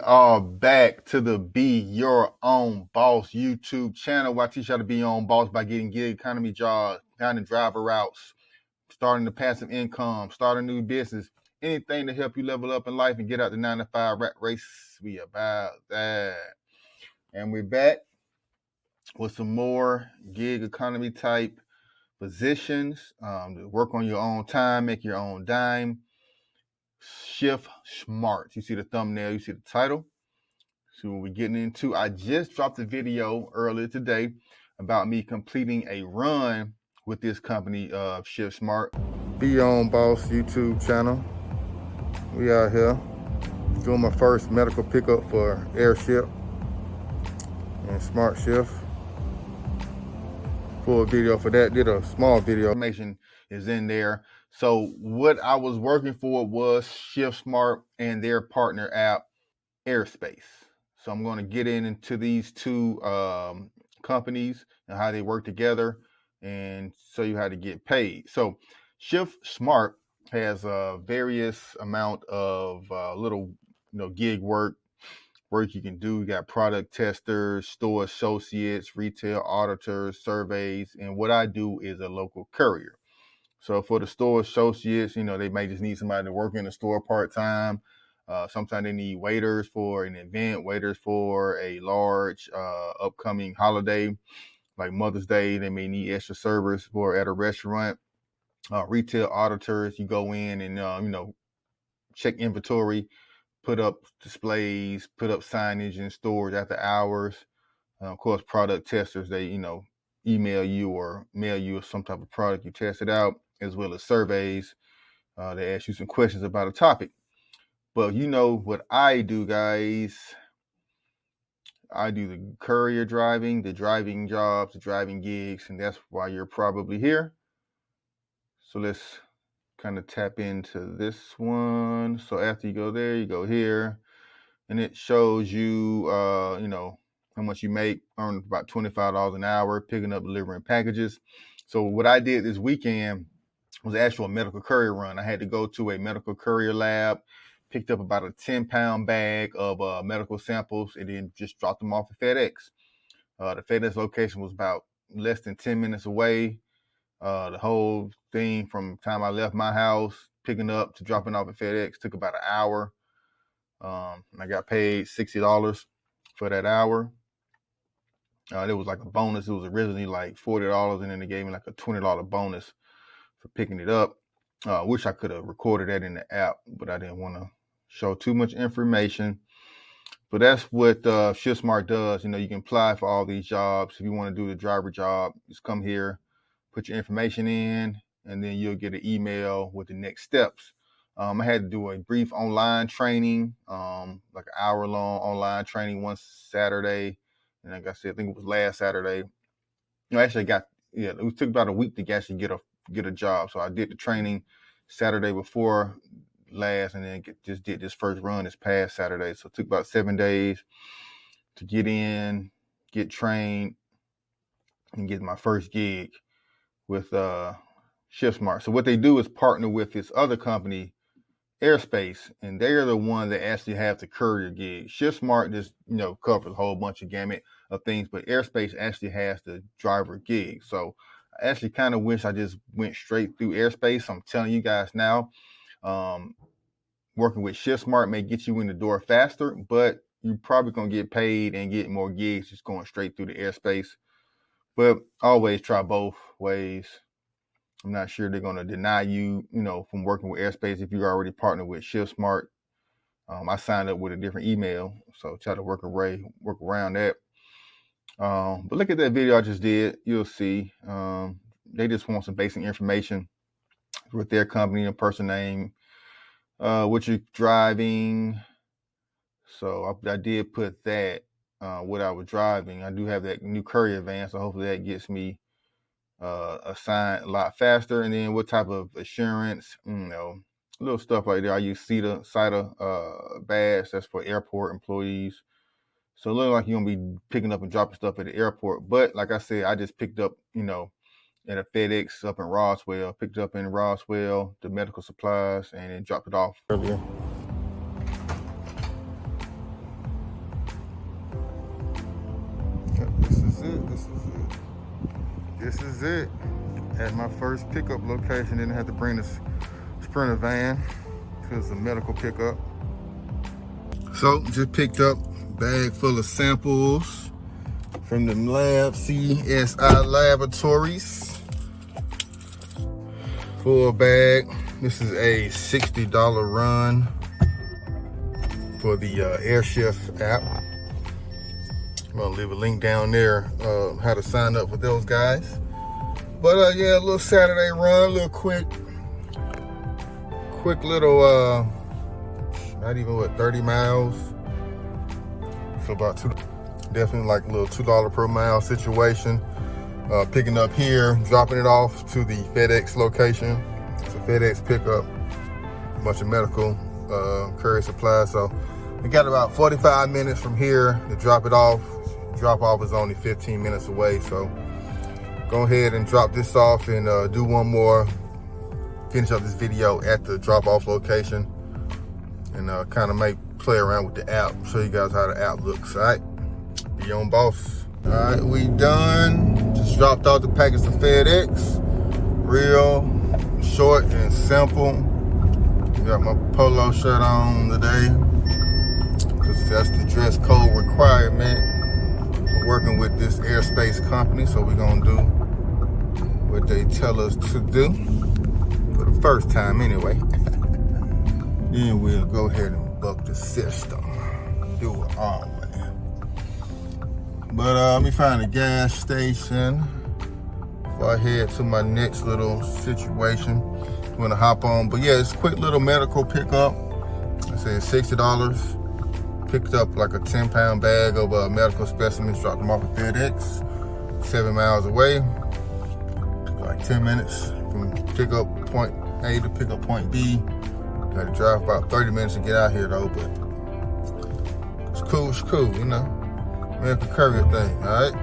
are back to the Be Your Own Boss YouTube channel, where I teach you how to be your own boss by getting gig economy jobs, finding driver routes, starting the passive income, starting a new business, anything to help you level up in life and get out the 9-to-5 rat race. We about that. And we're back with some more gig economy type positions to work on your own time, make your own dime. Shiftsmart. You see the thumbnail, you see the title. So what we're getting into, I just dropped a video earlier today about me completing a run with this company, Shiftsmart. Be Your Own Boss YouTube channel. We out here doing my first medical pickup for Airship and Smart Shift. Full video for that, did a small video. Information is in there. So what I was working for was Shiftsmart and their partner app, Airspace. So I'm going to get into these two companies and how they work together and show you how to get paid. So Shiftsmart has a various amount of little gig work you can do. You got product testers, store associates, retail auditors, surveys, and what I do is a local courier. So for the store associates, they may just need somebody to work in the store part-time. Sometimes they need waiters for an event, waiters for a large upcoming holiday like Mother's Day. They may need extra servers for at a restaurant. Retail auditors, you go in and check inventory, put up displays, put up signage in stores after hours. Of course, product testers, they email you or mail you some type of product you tested out, as well as surveys. They ask you some questions about a topic. But what I do, guys, I do the courier driving, the driving jobs, the driving gigs, and that's why you're probably here. So let's kind of tap into this one. So after you go there, you go here, and it shows you, how much you make, earn about $25 an hour, picking up, delivering packages. So what I did this weekend was an actual medical courier run. I had to go to a medical courier lab, picked up about a 10-pound bag of medical samples, and then just dropped them off at FedEx. The FedEx location was about less than 10 minutes away. The whole thing from the time I left my house, picking up to dropping off at FedEx, took about an hour. I got paid $60 for that hour. There was like a bonus. It was originally like $40, and then they gave me like a $20 bonus for picking it up. Wish I could have recorded that in the app, but I didn't want to show too much information. But that's what Shiftsmart does. You can apply for all these jobs. If you want to do the driver job, just come here, put your information in, and then you'll get an email with the next steps. I had to do a brief online training, like an hour-long online training one Saturday. And like I said, I think it was last Saturday. Actually it took about a week to actually get a job. So I did the training Saturday before last, and then just did this first run this past Saturday. So it took about 7 days to get in, get trained, and get my first gig with Shiftsmart. So what they do is partner with this other company, Airspace, and they're the one that actually have the courier gig. Shiftsmart just covers a whole bunch of gamut of things, but Airspace actually has the driver gig. So I actually kind of wish I just went straight through Airspace. I'm telling you guys now, working with Shiftsmart may get you in the door faster, but you're probably gonna get paid and get more gigs just going straight through the Airspace. But always try both ways. I'm not sure they're going to deny you, from working with Airspace if you're already partnered with Shiftsmart. I signed up with a different email, so try to work around that. But look at that video I just did. You'll see. They just want some basic information with their company, a person name, what you're driving. So I did put that, what I was driving. I do have that new Courier van, so hopefully that gets me assigned a lot faster. And then what type of assurance, little stuff like that. I use CITA badge. That's for airport employees. So it looks like you're gonna be picking up and dropping stuff at the airport. But like I said, I just picked up, at a FedEx up in Roswell. Picked up in Roswell the medical supplies and then dropped it off earlier. This is it. At my first pickup location, didn't have to bring this Sprinter van because it's a medical pickup. So just picked up a bag full of samples from the lab, CSI Laboratories. Full bag. This is a $60 run for the AirShift app. I'm gonna leave a link down there how to sign up with those guys. But yeah, a little Saturday run, a little quick little, not even what, 30 miles. So about definitely like a little $2 per mile situation. Picking up here, dropping it off to the FedEx location. It's a FedEx pickup, a bunch of medical courier supplies. So we got about 45 minutes from here to drop it off. Drop off is only 15 minutes away. So go ahead and drop this off and do one more, finish up this video at the drop off location and kind of play around with the app, show you guys how the app looks. All right, be on, boss. All right, we done. Just dropped off the package to FedEx. Real short and simple. Got my polo shirt on today because that's the dress code requirement. We're working with this aerospace company, so we're gonna do what they tell us to do for the first time anyway. Then we'll go ahead and buck the system. Do it all way. But let me find a gas station before I head to my next little situation. I'm gonna hop on. But yeah, it's a quick little medical pickup. I said $60. Picked up like a 10-pound bag of medical specimens, dropped them off at FedEx, 7 miles away. Took like 10 minutes from pick up point A to pick up point B. Had to drive about 30 minutes to get out here though, but it's cool, you know. Medical courier thing, all right?